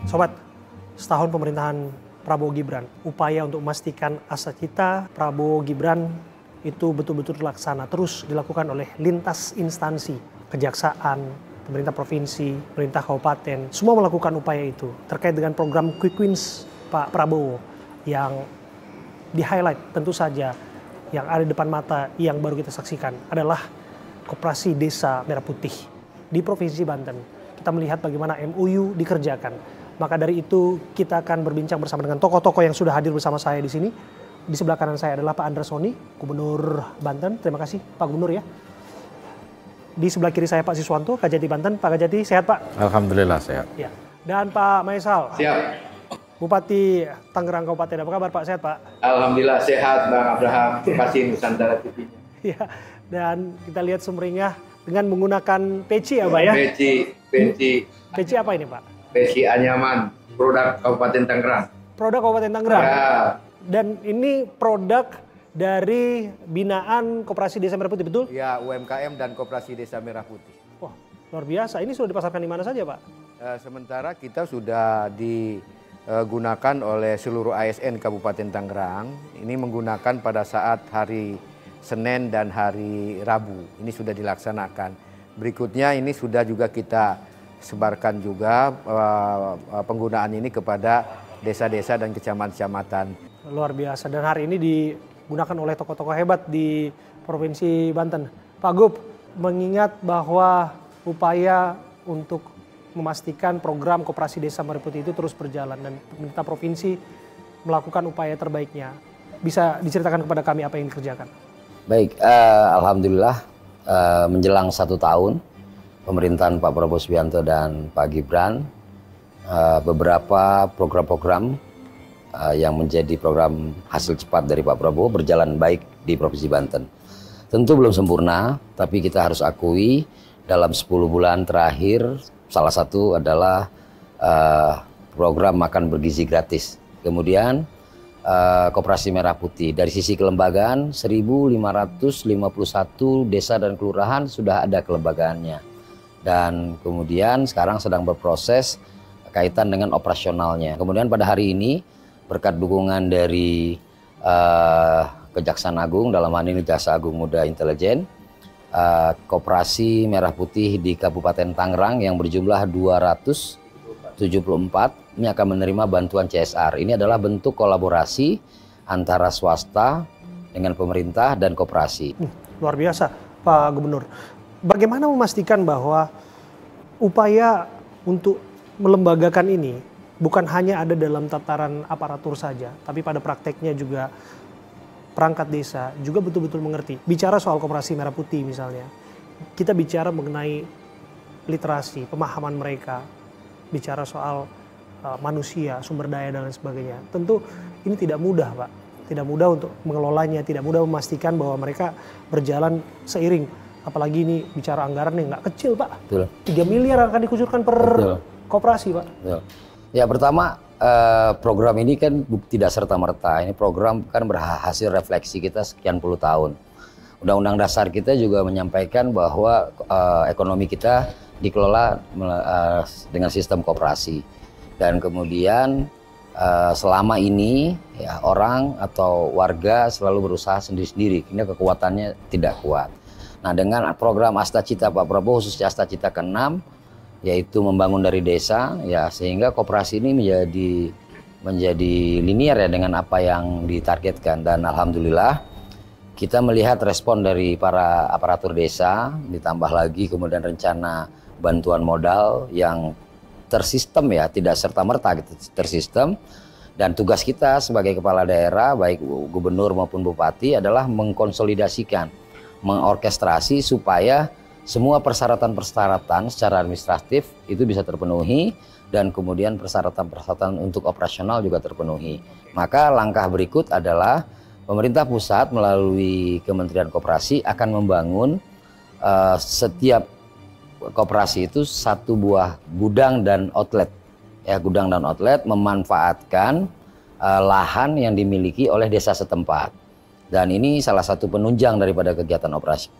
Sobat, setahun pemerintahan Prabowo Gibran, upaya untuk memastikan asa cita Prabowo Gibran itu betul-betul terlaksana terus dilakukan oleh lintas instansi, kejaksaan, pemerintah provinsi, pemerintah kabupaten, semua melakukan upaya itu terkait dengan program Quick Wins Pak Prabowo yang di-highlight tentu saja yang ada di depan mata yang baru kita saksikan adalah Koperasi Desa Merah Putih di Provinsi Banten. Kita melihat bagaimana MOU dikerjakan. Maka dari itu kita akan berbincang bersama dengan tokoh-tokoh yang sudah hadir bersama saya di sini. Di sebelah kanan saya adalah Pak Andra Soni, Gubernur Banten. Terima kasih Pak Gubernur ya. Di sebelah kiri saya Pak Siswanto, Kajati Banten. Pak Kajati, sehat Pak? Alhamdulillah sehat. Ya. Dan Pak Maisal. Siap. Bupati Tangerang Kabupaten. Apa kabar Pak? Sehat Pak? Alhamdulillah sehat Bang Abraham. Terima kasih Nusantara TV. Ya. Dan kita lihat sumringah dengan menggunakan peci ya Pak ya? Peci. Peci apa ini Pak? Peci Anyaman, produk Kabupaten Tangerang. Produk Kabupaten Tangerang. Ya. Dan ini produk dari binaan Koperasi Desa Merah Putih, betul? Ya, UMKM dan Koperasi Desa Merah Putih. Wah, luar biasa. Ini sudah dipasarkan di mana saja, Pak? Sementara kita sudah digunakan oleh seluruh ASN Kabupaten Tangerang. Ini menggunakan pada saat hari Senin dan hari Rabu. Ini sudah dilaksanakan. Berikutnya ini sudah juga kita sebarkan juga penggunaan ini kepada desa-desa dan kecamatan-kecamatan. Luar biasa. Dan hari ini digunakan oleh tokoh-tokoh hebat di Provinsi Banten. Pak Gub, mengingat bahwa upaya untuk memastikan program Koperasi Desa Merah Putih itu terus berjalan dan pemerintah provinsi melakukan upaya terbaiknya. Bisa diceritakan kepada kami apa yang dikerjakan? Baik, alhamdulillah menjelang 1 tahun pemerintahan Pak Prabowo Subianto dan Pak Gibran, beberapa program-program yang menjadi program hasil cepat dari Pak Prabowo berjalan baik di Provinsi Banten. Tentu belum sempurna, tapi kita harus akui dalam 10 bulan terakhir salah satu adalah program makan bergizi gratis. Kemudian Koperasi Merah Putih, dari sisi kelembagaan 1.551 desa dan kelurahan sudah ada kelembagaannya. Dan kemudian sekarang sedang berproses kaitan dengan operasionalnya. Kemudian pada hari ini berkat dukungan dari Kejaksaan Agung, dalam hal ini Jaksa Agung Muda Intelijen, Koperasi Merah Putih di Kabupaten Tangerang yang berjumlah 274 ini akan menerima bantuan CSR. Ini adalah bentuk kolaborasi antara swasta dengan pemerintah dan koperasi. Luar biasa Pak Gubernur. Bagaimana memastikan bahwa upaya untuk melembagakan ini bukan hanya ada dalam tataran aparatur saja, tapi pada prakteknya juga perangkat desa juga betul-betul mengerti. Bicara soal Koperasi Merah Putih misalnya, kita bicara mengenai literasi, pemahaman mereka, bicara soal manusia, sumber daya dan lain sebagainya. Tentu ini tidak mudah Pak, tidak mudah untuk mengelolanya, tidak mudah memastikan bahwa mereka berjalan seiring. Apalagi ini bicara anggaran yang nggak kecil Pak, Betul. 3 miliar akan dikucurkan per koperasi Pak. Betul. Ya, pertama program ini kan tidak serta-merta. Ini program kan berhasil refleksi kita sekian puluh tahun. Undang-undang dasar kita juga menyampaikan bahwa ekonomi kita dikelola dengan sistem koperasi. Dan kemudian selama ini ya orang atau warga selalu berusaha sendiri-sendiri. Ini kekuatannya tidak kuat. Nah, dengan program Asta Cita Pak Prabowo, khususnya Asta Cita ke-6, yaitu membangun dari desa, ya sehingga koperasi ini menjadi linear ya dengan apa yang ditargetkan. Dan alhamdulillah kita melihat respon dari para aparatur desa, ditambah lagi kemudian rencana bantuan modal yang tersistem ya, tidak serta-merta gitu, tersistem. Dan tugas kita sebagai kepala daerah, baik gubernur maupun bupati, adalah mengkonsolidasikan, mengorkestrasi supaya semua persyaratan-persyaratan secara administratif itu bisa terpenuhi dan kemudian persyaratan-persyaratan untuk operasional juga terpenuhi. Maka langkah berikut adalah pemerintah pusat melalui Kementerian Koperasi akan membangun setiap koperasi itu 1 buah gudang dan outlet. Ya, gudang dan outlet memanfaatkan lahan yang dimiliki oleh desa setempat. Dan ini salah satu penunjang daripada kegiatan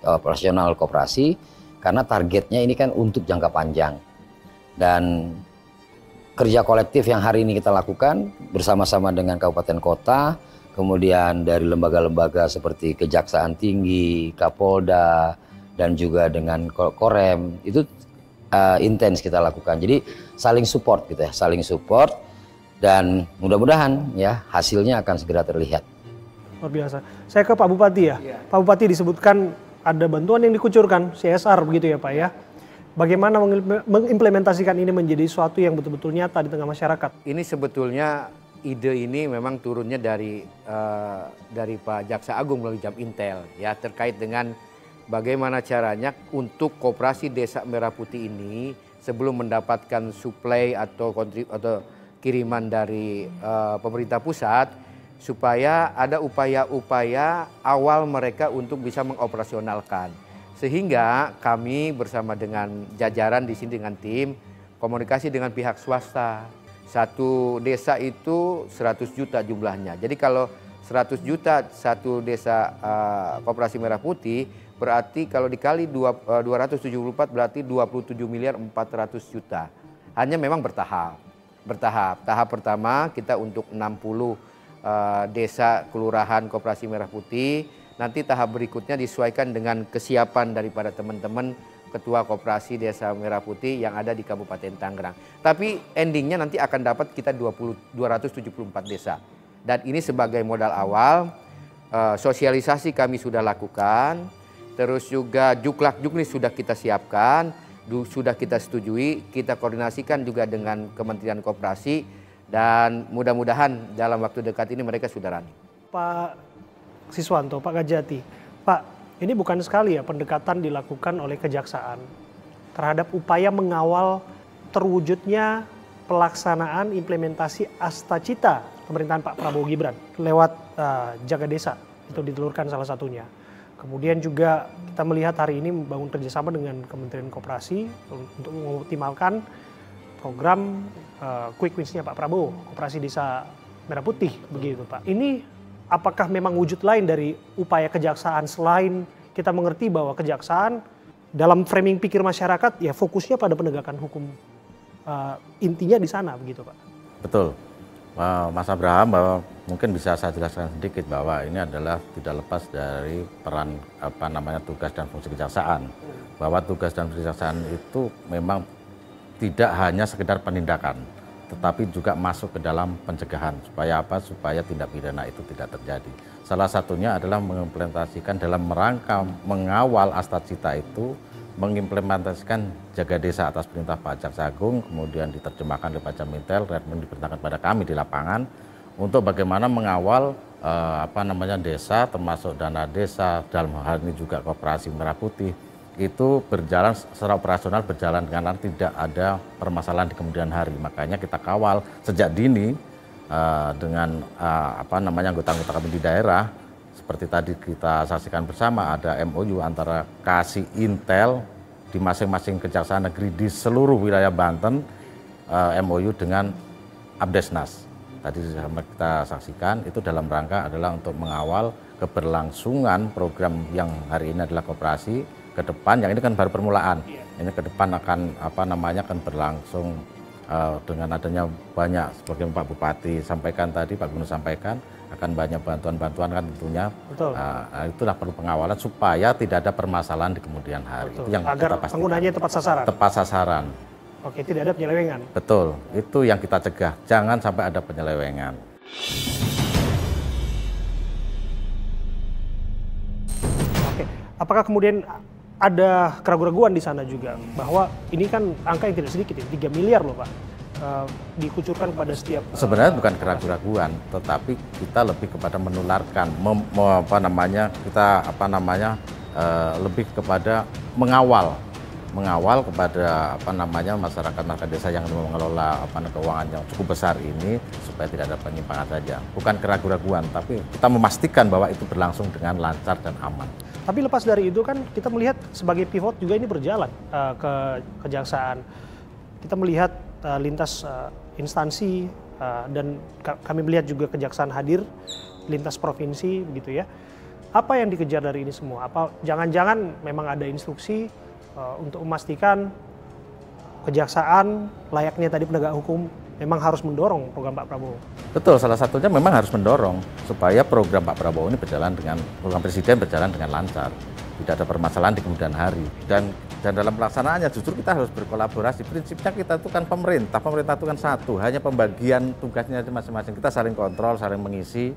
operasional koperasi, karena targetnya ini kan untuk jangka panjang. Dan kerja kolektif yang hari ini kita lakukan bersama-sama dengan kabupaten kota, kemudian dari lembaga-lembaga seperti Kejaksaan Tinggi, Kapolda, dan juga dengan Korem, itu intens kita lakukan. Jadi saling support gitu ya, saling support, dan mudah-mudahan ya hasilnya akan segera terlihat. Luar biasa. Saya ke Pak Bupati ya. Pak Bupati disebutkan ada bantuan yang dikucurkan, CSR begitu ya Pak ya. Bagaimana mengimplementasikan ini menjadi sesuatu yang betul-betul nyata di tengah masyarakat? Ini sebetulnya ide ini memang turunnya dari Pak Jaksa Agung melalui Jam Intel ya, terkait dengan bagaimana caranya untuk koperasi Desa Merah Putih ini sebelum mendapatkan suplai atau kiriman dari pemerintah pusat, supaya ada upaya-upaya awal mereka untuk bisa mengoperasionalkan. Sehingga kami bersama dengan jajaran di sini dengan tim komunikasi dengan pihak swasta. Satu desa itu 100 juta jumlahnya. Jadi kalau 100 juta satu desa Koperasi Merah Putih, berarti kalau dikali 274 berarti 27 miliar 400 juta. Hanya memang bertahap. Tahap pertama kita untuk 60 desa kelurahan Koperasi Merah Putih. Nanti tahap berikutnya disesuaikan dengan kesiapan daripada teman-teman ketua koperasi Desa Merah Putih yang ada di Kabupaten Tangerang. Tapi endingnya nanti akan dapat kita 274 desa. Dan ini sebagai modal awal, sosialisasi kami sudah lakukan, terus juga juklak-juknis sudah kita siapkan, sudah kita setujui, kita koordinasikan juga dengan Kementerian Koperasi, dan mudah-mudahan dalam waktu dekat ini mereka sudah running. Pak Siswanto, Pak Kajati, Pak, ini bukan sekali ya pendekatan dilakukan oleh Kejaksaan terhadap upaya mengawal terwujudnya pelaksanaan implementasi Astacita pemerintahan Pak Prabowo Gibran lewat Jaga Desa, itu ditelurkan salah satunya. Kemudian juga kita melihat hari ini membangun kerjasama dengan Kementerian Koperasi untuk mengoptimalkan program Quick Wins-nya Pak Prabowo, Koperasi Desa Merah Putih, begitu Pak. Ini apakah memang wujud lain dari upaya kejaksaan selain kita mengerti bahwa kejaksaan dalam framing pikir masyarakat ya fokusnya pada penegakan hukum, intinya di sana begitu Pak? Betul, Mas Abraham, bahwa mungkin bisa saya jelaskan sedikit bahwa ini adalah tidak lepas dari peran tugas dan fungsi kejaksaan. Bahwa tugas dan fungsi kejaksaan itu memang tidak hanya sekedar penindakan, tetapi juga masuk ke dalam pencegahan. Supaya apa? Supaya tindak pidana itu tidak terjadi. Salah satunya adalah mengimplementasikan dalam rangka mengawal Astacita itu, mengimplementasikan Jaga Desa atas perintah Pak Jaksa Agung, kemudian diterjemahkan oleh Pak Jam Intel, dan diperintahkan pada kami di lapangan untuk bagaimana mengawal desa, termasuk dana desa, dalam hal ini juga Koperasi Merah Putih, itu berjalan secara operasional, berjalan dengan tidak ada permasalahan di kemudian hari. Makanya kita kawal sejak dini dengan anggota-anggota kami di daerah. Seperti tadi kita saksikan bersama, ada MOU antara Kasih Intel di masing-masing kejaksaan negeri di seluruh wilayah Banten, MOU dengan Abdesnas. Tadi kita saksikan itu dalam rangka adalah untuk mengawal keberlangsungan program yang hari ini adalah koperasi ke depan, yang ini kan baru permulaan. Ini ke depan akan akan berlangsung dengan adanya banyak, seperti Pak Bupati sampaikan tadi, Pak Gubernur sampaikan, akan banyak bantuan-bantuan kan tentunya. Betul. Itulah perlu pengawalan supaya tidak ada permasalahan di kemudian hari. Betul. Itu yang agar kita pastikan. penggunanya tepat sasaran. Tepat sasaran. Oke, tidak ada penyelewengan. Betul, itu yang kita cegah, jangan sampai ada penyelewengan. Oke, apakah kemudian ada keraguan-keraguan di sana juga bahwa ini kan angka yang tidak sedikit ya, 3 miliar loh Pak, dikucurkan kepada setiap. Sebenarnya bukan keraguan-keraguan, tetapi kita lebih kepada menularkan, lebih kepada mengawal kepada masyarakat desa yang mengelola keuangan yang cukup besar ini supaya tidak ada penyimpangan saja. Bukan keraguan-keraguan, tapi kita memastikan bahwa itu berlangsung dengan lancar dan aman. Tapi lepas dari itu kan kita melihat sebagai pivot juga ini berjalan ke kejaksaan. Kita melihat lintas instansi dan kami melihat juga kejaksaan hadir lintas provinsi begitu ya. Apa yang dikejar dari ini semua? Apa jangan-jangan memang ada instruksi untuk memastikan kejaksaan layaknya tadi penegak hukum memang harus mendorong program Pak Prabowo. Betul, salah satunya memang harus mendorong supaya program Pak Prabowo ini program Presiden berjalan dengan lancar. Tidak ada permasalahan di kemudian hari. Dan dalam pelaksanaannya justru kita harus berkolaborasi. Prinsipnya kita itu kan pemerintah itu kan satu, hanya pembagian tugasnya masing-masing. Kita saling kontrol, saling mengisi,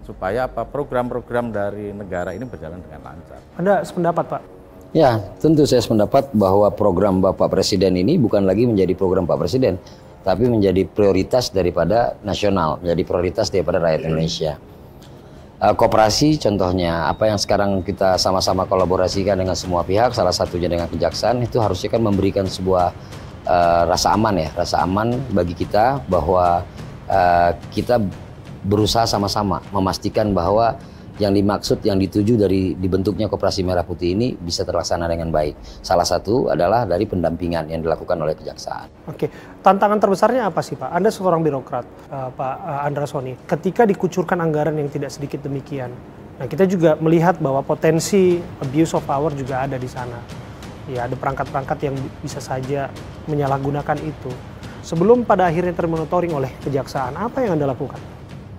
supaya program-program dari negara ini berjalan dengan lancar. Anda sependapat, Pak? Ya, tentu saya sependapat bahwa program Bapak Presiden ini bukan lagi menjadi program Pak Presiden, tapi menjadi prioritas daripada nasional, menjadi prioritas daripada rakyat Indonesia. Koperasi contohnya, apa yang sekarang kita sama-sama kolaborasikan dengan semua pihak, salah satunya dengan Kejaksaan, itu harusnya kan memberikan sebuah rasa aman ya, rasa aman bagi kita bahwa kita berusaha sama-sama memastikan bahwa yang dimaksud, yang dituju dari dibentuknya Koperasi Merah Putih ini bisa terlaksana dengan baik. Salah satu adalah dari pendampingan yang dilakukan oleh Kejaksaan. Oke, tantangan terbesarnya apa sih Pak? Anda seorang birokrat, Pak Andra Soni. Ketika dikucurkan anggaran yang tidak sedikit demikian, nah kita juga melihat bahwa potensi abuse of power juga ada di sana. Ya, ada perangkat-perangkat yang bisa saja menyalahgunakan itu. Sebelum pada akhirnya termonitoring oleh Kejaksaan, apa yang Anda lakukan?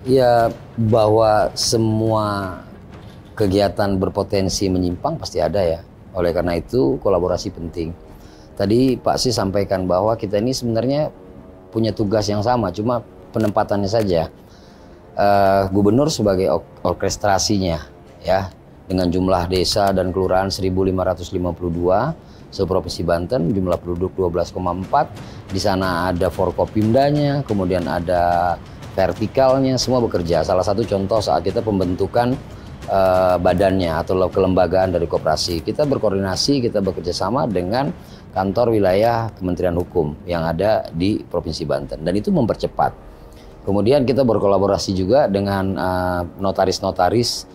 Ya, bahwa semua kegiatan berpotensi menyimpang pasti ada ya. Oleh karena itu kolaborasi penting. Tadi Pak Si sampaikan bahwa kita ini sebenarnya punya tugas yang sama, cuma penempatannya saja. Gubernur sebagai orkestrasinya ya, dengan jumlah desa dan kelurahan 1.552, seprovinsi Banten, jumlah penduduk 12,4. Di sana ada Forkopimdanya, kemudian ada vertikalnya, semua bekerja. Salah satu contoh saat kita pembentukan badannya atau kelembagaan dari koperasi, kita berkoordinasi, kita bekerja sama dengan kantor wilayah Kementerian Hukum yang ada di Provinsi Banten, dan itu mempercepat. Kemudian kita berkolaborasi juga dengan notaris-notaris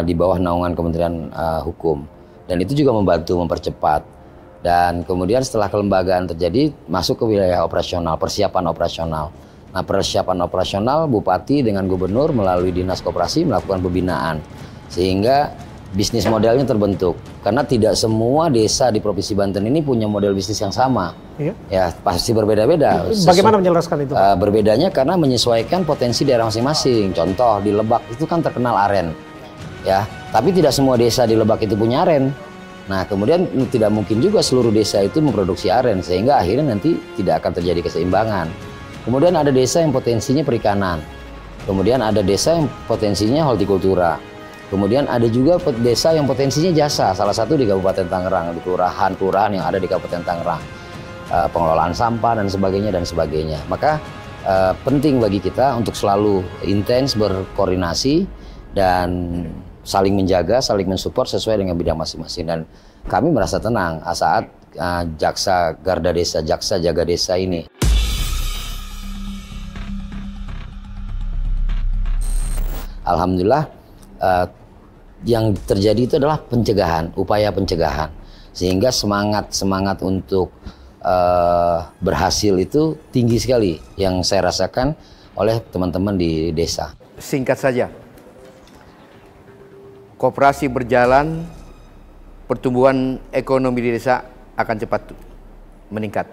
di bawah naungan Kementerian Hukum, dan itu juga membantu mempercepat. Dan kemudian setelah kelembagaan terjadi, masuk ke wilayah operasional, persiapan operasional. Nah, persiapan operasional, Bupati dengan Gubernur melalui Dinas Koperasi melakukan pembinaan, sehingga bisnis modelnya terbentuk. Karena tidak semua desa di Provinsi Banten ini punya model bisnis yang sama. Iya. Ya, pasti berbeda-beda. Bagaimana menjelaskan itu? Berbedanya karena menyesuaikan potensi daerah masing-masing. Contoh di Lebak itu kan terkenal aren, ya. Tapi tidak semua desa di Lebak itu punya aren. Nah, kemudian tidak mungkin juga seluruh desa itu memproduksi aren, sehingga akhirnya nanti tidak akan terjadi keseimbangan. Kemudian ada desa yang potensinya perikanan. Kemudian ada desa yang potensinya hortikultura. Kemudian ada juga desa yang potensinya jasa. Salah satu di Kabupaten Tangerang, di kelurahan yang ada di Kabupaten Tangerang. Pengelolaan sampah dan sebagainya. Maka penting bagi kita untuk selalu intens berkoordinasi dan saling menjaga, saling mensupport sesuai dengan bidang masing-masing. Dan kami merasa tenang saat Jaksa Garda Desa, Jaksa Jaga Desa ini. Alhamdulillah yang terjadi itu adalah pencegahan, upaya pencegahan, sehingga semangat untuk berhasil itu tinggi sekali yang saya rasakan oleh teman-teman di desa. Singkat saja, koperasi berjalan, pertumbuhan ekonomi di desa akan cepat meningkat.